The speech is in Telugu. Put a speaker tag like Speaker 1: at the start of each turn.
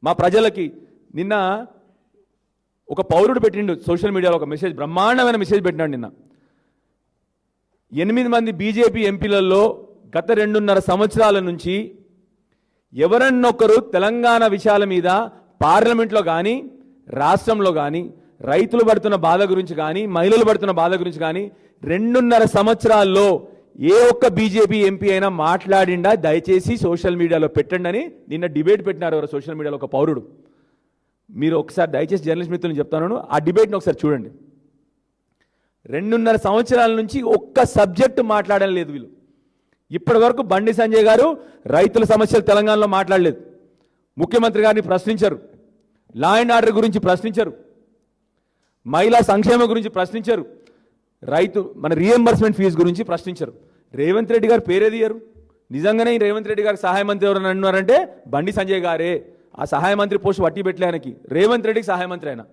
Speaker 1: మా ప్రజలకి నిన్న ఒక పౌరుడు పెట్టిండు సోషల్ మీడియాలో ఒక మెసేజ్, బ్రహ్మాండమైన మెసేజ్ పెట్టినాడు నిన్న. 8 మంది బీజేపీ ఎంపీలలో గత 2.5 సంవత్సరాల నుంచి ఎవరన్నొక్కరు తెలంగాణ విషయాల మీద పార్లమెంట్లో కానీ రాష్ట్రంలో కానీ రైతులు పడుతున్న బాధ గురించి కానీ మహిళలు పడుతున్న బాధ గురించి కానీ 2.5 సంవత్సరాల్లో ఏ ఒక్క బీజేపీ ఎంపీ అయినా మాట్లాడిండా? దయచేసి సోషల్ మీడియాలో పెట్టండి అని నిన్న డిబేట్ పెట్టినారు ఎవరు సోషల్ మీడియాలో ఒక పౌరుడు. మీరు ఒకసారి దయచేసి జర్నలిస్ట్ మిత్రులను చెప్తాను, ఆ డిబేట్ని ఒకసారి చూడండి. 2.5 సంవత్సరాల నుంచి ఒక్క సబ్జెక్టు మాట్లాడడం లేదు వీళ్ళు. ఇప్పటి వరకు బండి సంజయ్ గారు రైతుల సమస్యలు తెలంగాణలో మాట్లాడలేదు, ముఖ్యమంత్రి గారిని ప్రశ్నించరు, లా అండ్ ఆర్డర్ గురించి ప్రశ్నించరు, మహిళా సంక్షేమం గురించి ప్రశ్నించరు, మన రీఎంబర్స్మెంట్ ఫీజు గురించి ప్రశ్నించరు. రేవంత్ రెడ్డి గారు పేరేదియ్యరు. నిజంగానే రేవంత్ రెడ్డి గారికి సహాయ మంత్రి ఎవరైనా అన్నారంటే బండి సంజయ్ గారే. ఆ సహాయ మంత్రి పోస్ట్ వట్టి పెట్టలే ఆయనకి, రేవంత్ రెడ్డికి సహాయ మంత్రి అయినా.